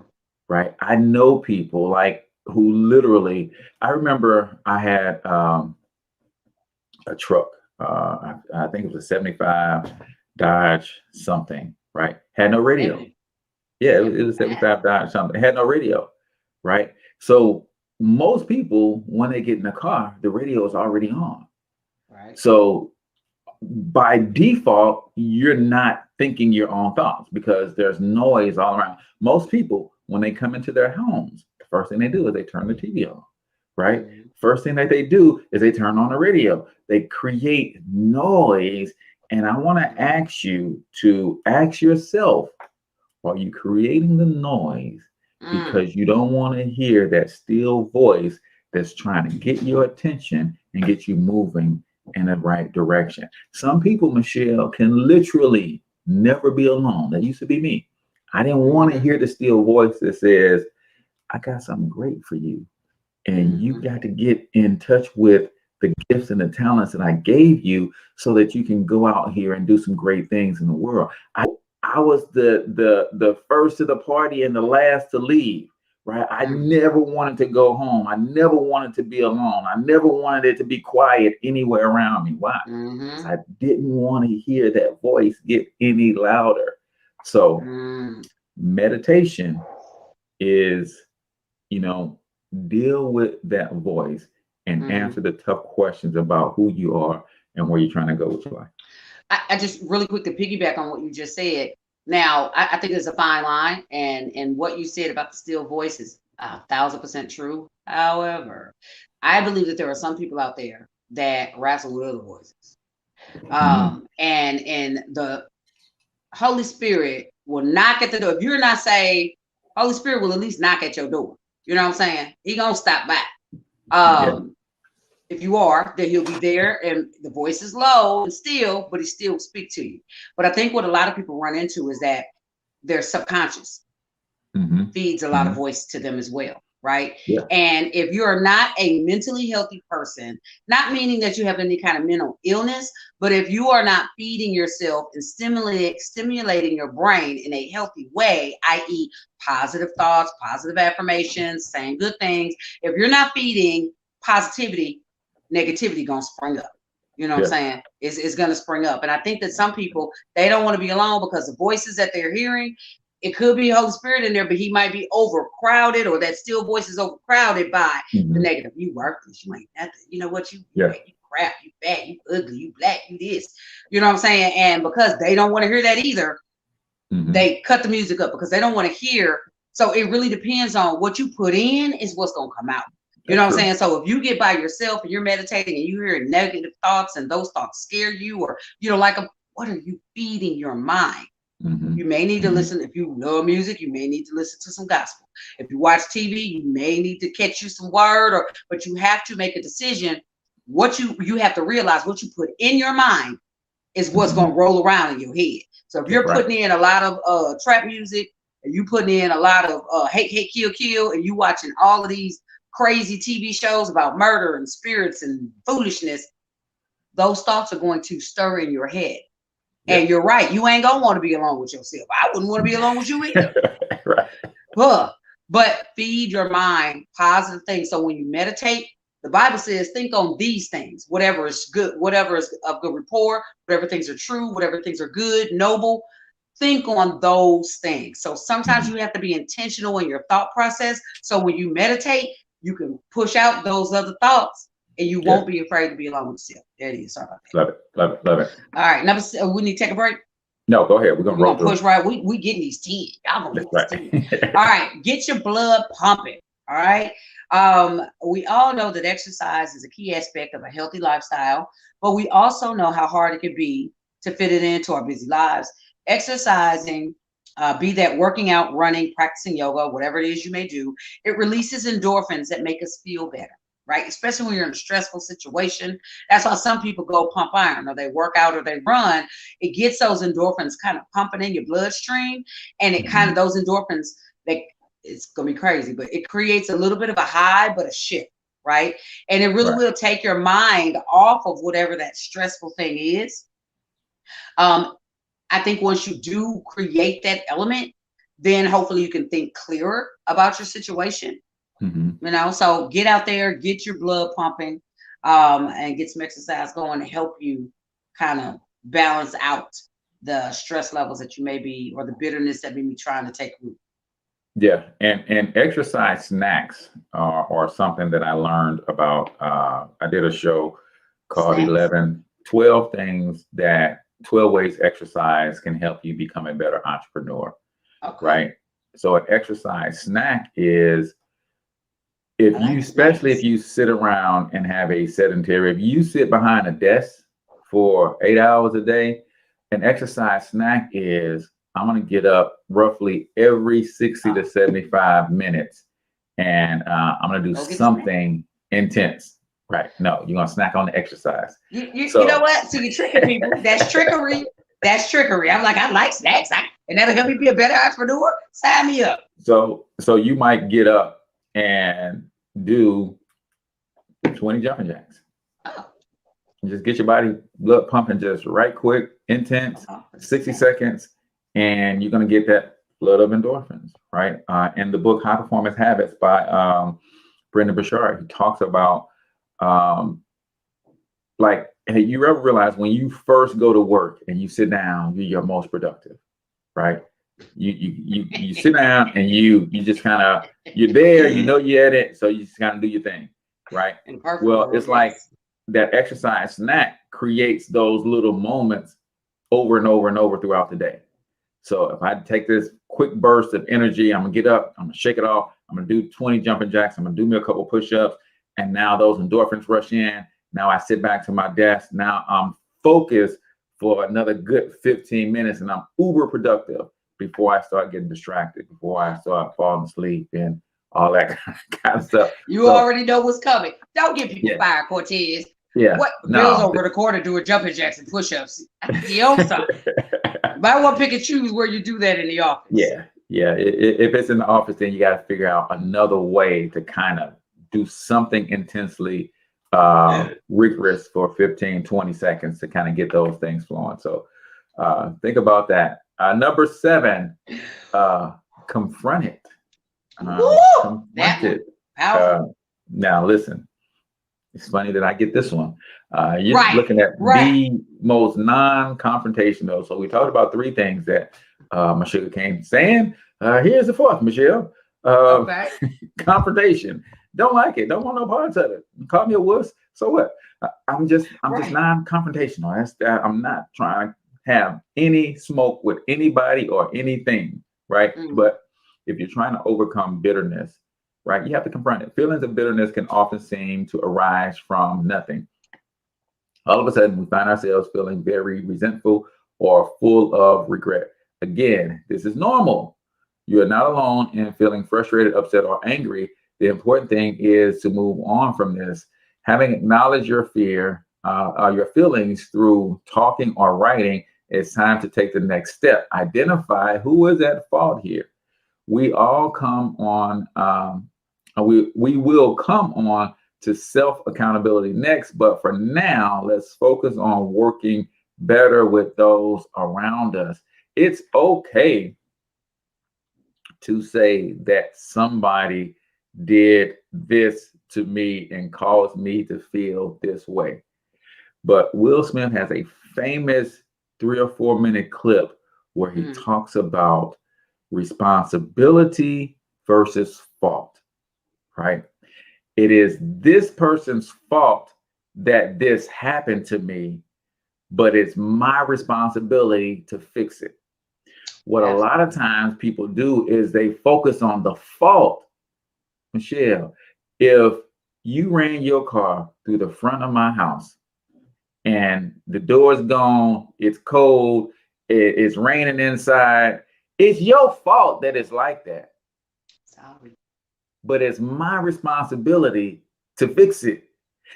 Right. I know people like who literally, I remember I had a truck. I think it was a 75 Dodge something, right? Had no radio. Yeah, it was a 75 Dodge something. It had no radio, right? So most people, when they get in the car, the radio is already on. Right. So by default, you're not thinking your own thoughts because there's noise all around. Most people, when they come into their homes, the first thing they do is they turn the TV on, right? Mm-hmm. First thing that they do is they turn on the radio. They create noise. And I want to ask you to ask yourself, are you creating the noise because you don't want to hear that still voice that's trying to get your attention and get you moving in the right direction? Some people, Michelle, can literally never be alone. That used to be me. I didn't want to hear the still voice that says, I got something great for you. And you got to get in touch with the gifts and the talents that I gave you so that you can go out here and do some great things in the world. I was the first to the party and the last to leave, right? I never wanted to go home. I never wanted to be alone. I never wanted it to be quiet anywhere around me. Why? Because I didn't want to hear that voice get any louder. So meditation is, deal with that voice and answer the tough questions about who you are and where you're trying to go with your life. I just really quick to piggyback on what you just said. Now, I think there's a fine line, and what you said about the still voice is 1,000% true. However, I believe that there are some people out there that wrestle with other voices, and the Holy Spirit will knock at the door. If you're not saved, Holy Spirit will at least knock at your door. You know what I'm saying? He gonna stop by. If you are, then he'll be there, and the voice is low and still, but he still speak to you. But I think what a lot of people run into is that their subconscious feeds a lot of voice to them as well, right? Yeah. And if you're not a mentally healthy person, not meaning that you have any kind of mental illness, but if you are not feeding yourself and stimulating your brain in a healthy way, i.e. positive thoughts, positive affirmations, saying good things, if you're not feeding positivity, negativity gonna spring up. You know what I'm saying? It's gonna spring up. And I think that some people, they don't want to be alone because the voices that they're hearing, it could be Holy Spirit in there, but he might be overcrowded, or that still voice is overcrowded by the negative. You worthless, you ain't nothing. You know what? You crap, you fat, you ugly, you black, you this. You know what I'm saying? And because they don't want to hear that either, they cut the music up because they don't want to hear. So it really depends on what you put in is what's gonna come out. You know what I'm saying? So if you get by yourself and you're meditating and you hear negative thoughts and those thoughts scare you, or you don't like them, what are you feeding your mind? You may need to listen. If you love music, you may need to listen to some gospel. If you watch TV, you may need to catch you some word, but you have to make a decision. What you have to realize, what you put in your mind is what's going to roll around in your head. So if you're putting in a lot of trap music, and you putting in a lot of hate, kill, and you watching all of these crazy TV shows about murder and spirits and foolishness, those thoughts are going to stir in your head. And you're right. You ain't gonna want to be alone with yourself. I wouldn't want to be alone with you either. But feed your mind positive things. So when you meditate, the Bible says, think on these things, whatever is good, whatever is of good rapport, whatever things are true, whatever things are good, noble, think on those things. So sometimes you have to be intentional in your thought process. So when you meditate, you can push out those other thoughts and you won't be afraid to be alone with yourself. There it is. Sorry about that. Love it. All right. We need to take a break. No, go ahead. We're gonna push right. We getting these 10. Y'all gonna get these 10. All right. Get your blood pumping. All right. We all know that exercise is a key aspect of a healthy lifestyle, but we also know how hard it can be to fit it into our busy lives. Exercising, be that working out, running, practicing yoga, whatever it is you may do, it releases endorphins that make us feel better, right? Especially when you're in a stressful situation. That's why some people go pump iron, or they work out, or they run. It gets those endorphins kind of pumping in your bloodstream, and it kind of, those endorphins, it's gonna be crazy, but it creates a little bit of a high, but a shift, right? And it really will take your mind off of whatever that stressful thing is. I think once you do create that element, then hopefully you can think clearer about your situation. You know, so get out there, get your blood pumping, and get some exercise going to help you kind of balance out the stress levels that you may be, or the bitterness that may be trying to take root. Yeah, and exercise snacks are something that I learned about. I did a show called 12 things that 12 ways exercise can help you become a better entrepreneur. Right. So an exercise snack is, especially if you sit around and have a sedentary, if you sit behind a desk for 8 hours a day, an exercise snack is, I'm going to get up roughly every 60 to 75 minutes and I'm going to do something intense. Right. No, you're going to snack on the exercise. You know what? So you're tricking people. That's trickery. That's trickery. I'm like, I like snacks. And that'll help me be a better entrepreneur. Sign me up. So you might get up and do 20 jumping jacks. Just get your body blood pumping just right quick, intense, 60 seconds, and you're going to get that flood of endorphins, right? In the book High Performance Habits by Brendon Burchard, he talks about like, hey, you ever realize when you first go to work and you sit down, you're your most productive, right? You sit down and you just kind of, you're there, you know you're at it, so you just kind of do your thing, right? Well, it's like that exercise snack creates those little moments over and over and over throughout the day. So if I take this quick burst of energy, I'm gonna get up, I'm gonna shake it off, I'm gonna do 20 jumping jacks, I'm gonna do me a couple push-ups, and now those endorphins rush in. Now I sit back to my desk. Now I'm focused for another good 15 minutes and I'm uber productive before I start getting distracted, before I start falling asleep and all that kind of stuff. You already know what's coming. Don't get people fired, Cortez. Yeah. What Bill's over the corner doing jumping jacks and push-ups. You own something. But I want to pick and choose where you do that in the office. Yeah. If it's in the office, then you got to figure out another way to kind of do something intensely rigorous for 15, 20 seconds to kind of get those things flowing. So think about that. Number 7, confront it. Confront it. Now listen, it's funny that I get this one. You're looking at the most non-confrontational. So we talked about 3 things that Michelle came saying. Here's the 4th, Michelle. Confrontation. Don't like it. Don't want no parts of it. You call me a wuss. So what? I'm just non-confrontational. That's that. I'm not trying to have any smoke with anybody or anything, right? But if you're trying to overcome bitterness, right, you have to confront it. Feelings of bitterness can often seem to arise from nothing. All of a sudden, we find ourselves feeling very resentful or full of regret. Again, this is normal. You are not alone in feeling frustrated, upset, or angry. The important thing is to move on from this. Having acknowledged your fear, your feelings through talking or writing, it's time to take the next step. Identify who is at fault here. We all come on, we will come on to self-accountability next, but for now, let's focus on working better with those around us. It's okay to say that somebody did this to me and caused me to feel this way. But Will Smith has a famous 3 or 4 minute clip where he talks about responsibility versus fault, right? It is this person's fault that this happened to me, but it's my responsibility to fix it. What a lot of times people do is they focus on the fault. Michelle, if you ran your car through the front of my house and the door's gone, it's cold, it's raining inside, it's your fault that it's like that. Sorry. But it's my responsibility to fix it.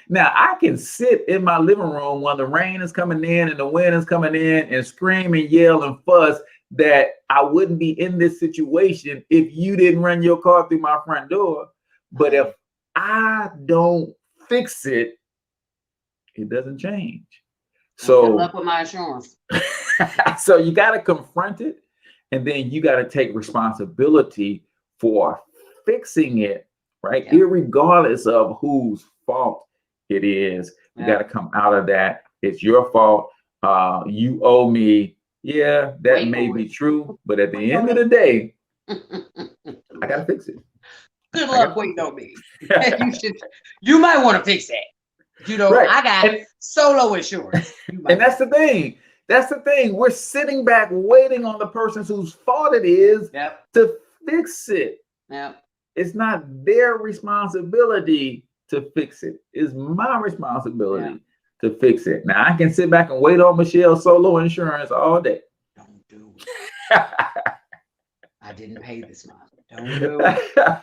Now, I can sit in my living room while the rain is coming in and the wind is coming in and scream and yell and fuss that I wouldn't be in this situation if you didn't run your car through my front door. But if I don't fix it, it doesn't change. Good So, luck with my insurance. so you got to confront it, and then you got to take responsibility for fixing it, right? Yeah. Irregardless of whose fault it is, you got to come out of that. It's your fault. You owe me. Yeah, that Wait may for be it. true, but at the end of the day, I got to fix it. Good luck waiting on me. You might want to fix that. You know, Right. I got solo insurance. And that's the thing. That's the thing. We're sitting back waiting on the person whose fault it is to fix it. Yep. It's not their responsibility to fix it. It's my responsibility to fix it. Now, I can sit back and wait on Michelle's solo insurance all day. Don't do it. I didn't pay this month. Don't do it.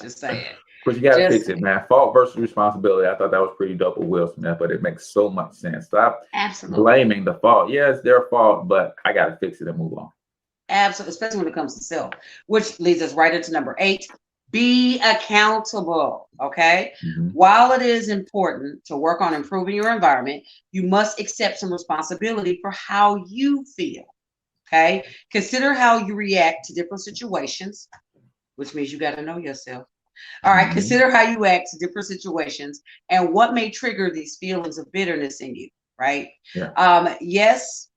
Just saying. But you got to fix it, man. Fault versus responsibility. I thought that was pretty dope with Will Smith, but it makes so much sense. Stop blaming the fault. Yeah, it's their fault, but I got to fix it and move on. Absolutely, especially when it comes to self, which leads us right into number 8. Be accountable, okay? While it is important to work on improving your environment, you must accept some responsibility for how you feel, okay? Consider how you react to different situations, which means you got to know yourself. All right, consider how you act to different situations and what may trigger these feelings of bitterness in you, right? Yes,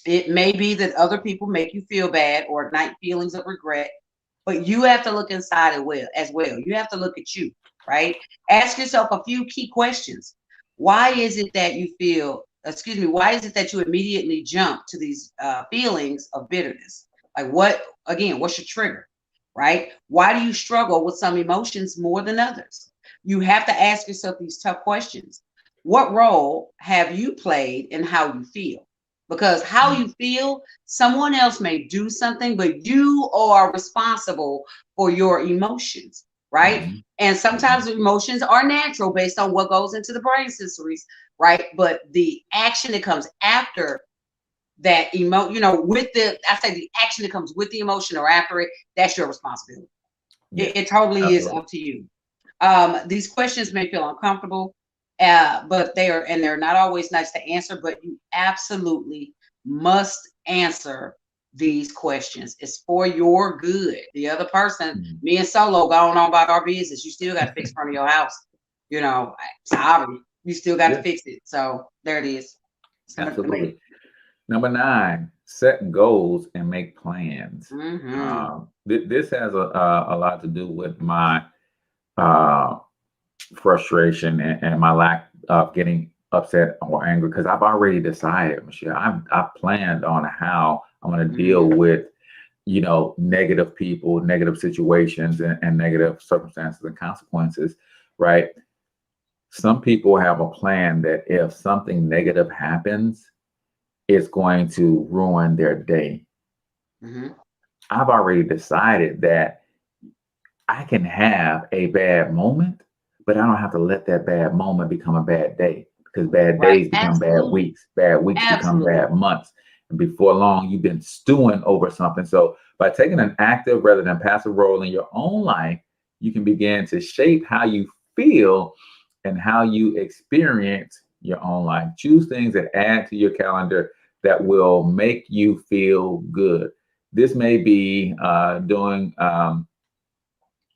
it may be that other people make you feel bad or ignite feelings of regret, but you have to look inside as well. You have to look at you, right? Ask yourself a few key questions. Why is it that you why is it that you immediately jump to these feelings of bitterness? Like what's your trigger, right? Why do you struggle with some emotions more than others? You have to ask yourself these tough questions. What role have you played in how you feel? Because how you feel, someone else may do something, but you are responsible for your emotions, right? And sometimes the emotions are natural based on what goes into the brain sensories, right? But the action that comes after that the action that comes with the emotion or after it, that's your responsibility. It totally is up to you. These questions may feel uncomfortable, but they're not always nice to answer, but you absolutely must answer these questions. It's for your good. The other person, me and Solo, going on about our business. You still got to fix front of your house. Sorry, you still got to fix it. So there it is. Absolutely. Number 9, set goals and make plans. This has a lot to do with my frustration and my lack of getting upset or angry, because I've already decided, Michelle, I've planned on how I'm going to deal with, negative people, negative situations, and negative circumstances and consequences, right? Some people have a plan that if something negative happens, it's going to ruin their day. I've already decided that I can have a bad moment, but I don't have to let that bad moment become a bad day, because bad days become bad weeks become bad months. And before long, you've been stewing over something. So by taking an active rather than passive role in your own life, you can begin to shape how you feel and how you experience your own life. Choose things that add to your calendar that will make you feel good. This may be going to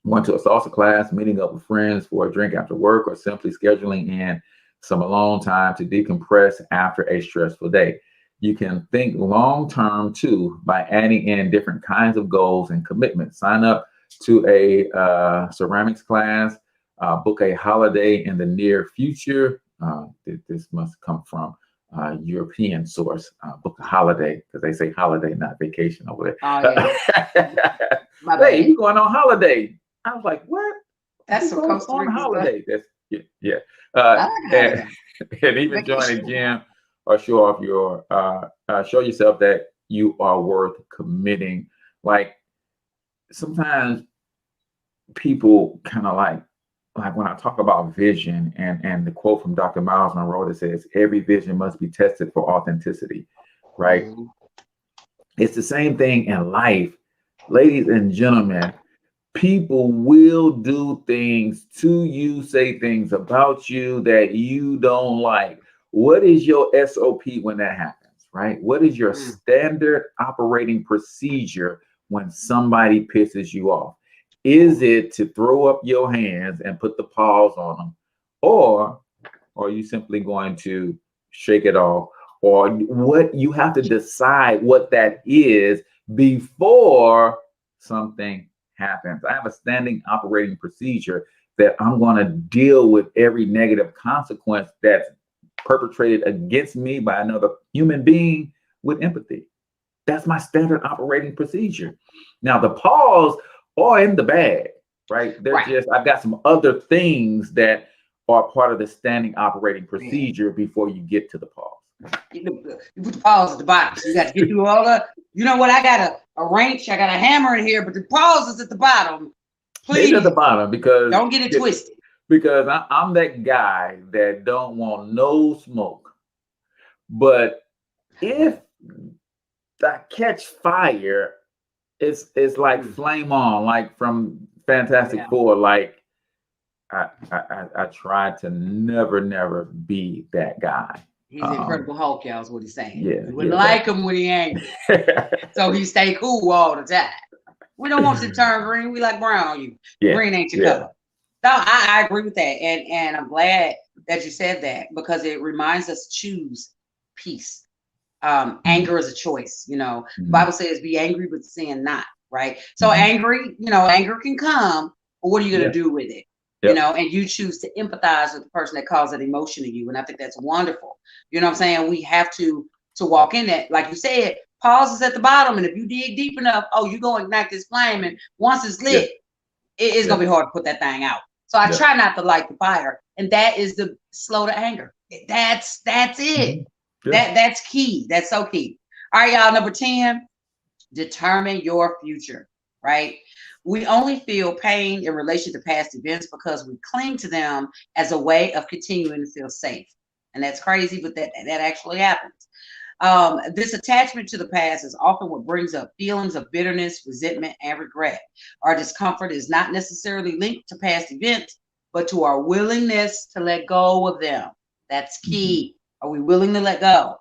a salsa class, meeting up with friends for a drink after work, or simply scheduling in some alone time to decompress after a stressful day. You can think long-term too by adding in different kinds of goals and commitments. Sign up to a ceramics class, book a holiday in the near future. This must come from European source. Book a holiday, because they say holiday, not vacation over there. Oh, yeah. Hey, you going on holiday? I was like, what? That's some Costa Rica holiday. stuff. That's and even join a gym or show off your show yourself that you are worth committing. Like, sometimes people kind of like when I talk about vision and the quote from Dr. Miles Monroe that says every vision must be tested for authenticity, right? It's the same thing in life. Ladies and gentlemen, people will do things to you, say things about you that you don't like. What is your SOP when that happens, right? What is your standard operating procedure when somebody pisses you off? Is it to throw up your hands and put the paws on them? Or are you simply going to shake it off? Or what you have to decide what that is before something happens. I have a standing operating procedure that I'm going to deal with every negative consequence that's perpetrated against me by another human being with empathy. That's my standard operating procedure. Now, the pause are in the bag, right? They're just, I've got some other things that are part of the standing operating procedure before you get to the pause. You put the pause at the bottom. So you got to get through all the, you know what? I got a wrench, I got a hammer in here, but the pause is at the bottom. Please. It's at the bottom because don't get it twisted. Because I'm that guy that don't want no smoke. But if I catch fire, it's like flame on, like from Fantastic Four. Like I try to never be that guy. He's Incredible Hulk, y'all, is what he's saying. Yeah, we wouldn't like him when he angry. So he stay cool all the time. We don't want you to turn green. We like brown on you. Green ain't your color. No, I agree with that. And I'm glad that you said that because it reminds us to choose peace. Anger is a choice, you know. The Bible says be angry, but sin not, right? So angry, you know, anger can come, but what are you going to do with it? You know, and you choose to empathize with the person that caused that emotion to you. And I think that's wonderful. You know what I'm saying? We have to walk in that. Like you said, pause is at the bottom. And if you dig deep enough, you're going to ignite this flame. And once it's lit, it's going to be hard to put that thing out. So I try not to light the fire. And that is the slow to anger. That's it. That's key. That's so key. All right, y'all. Number 10, determine your future, right? We only feel pain in relation to past events because we cling to them as a way of continuing to feel safe. And that's crazy, but that actually happens. This attachment to the past is often what brings up feelings of bitterness, resentment, and regret. Our discomfort is not necessarily linked to past events, but to our willingness to let go of them. That's key. Are we willing to let go?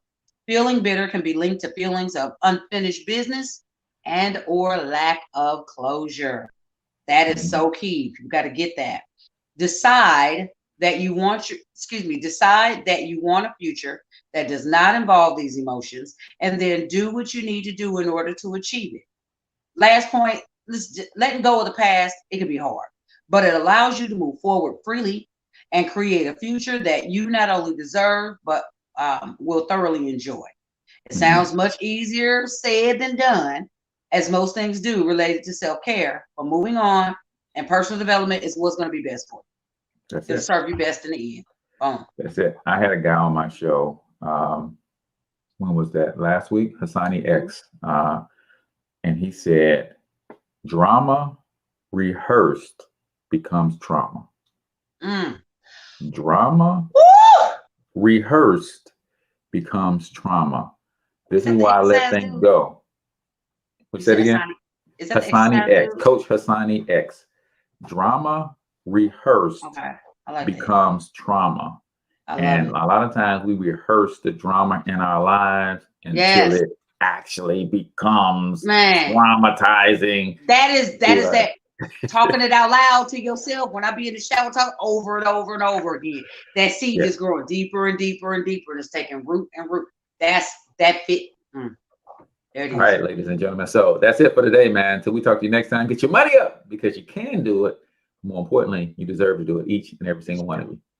Feeling bitter can be linked to feelings of unfinished business and or lack of closure. That is so key. You've got to get that. Decide that you want a future that does not involve these emotions, and then do what you need to do in order to achieve it. Last point, letting go of the past, it can be hard, but it allows you to move forward freely and create a future that you not only deserve, but will thoroughly enjoy. It sounds much easier said than done, as most things do related to self-care, but moving on and personal development is what's going to be best for you. It'll serve you best in the end. Boom. That's it. I had a guy on my show. When was that? Last week, Hassani X. And he said, drama rehearsed becomes trauma. Drama rehearsed becomes trauma. This is why I let things go. What's that again? Hassani X, Coach Hassani X. Drama rehearsed becomes trauma. And a lot of times we rehearse the drama in our lives until it actually becomes traumatizing. That is talking it out loud to yourself. When I be in the shower, talk over and over and over again. That seed is growing deeper and deeper and deeper, and it's taking root and root. That fit. There it is. All right, ladies and gentlemen. So that's it for today, man. Until we talk to you next time, get your money up because you can do it. More importantly, you deserve to do it, each and every single one of you.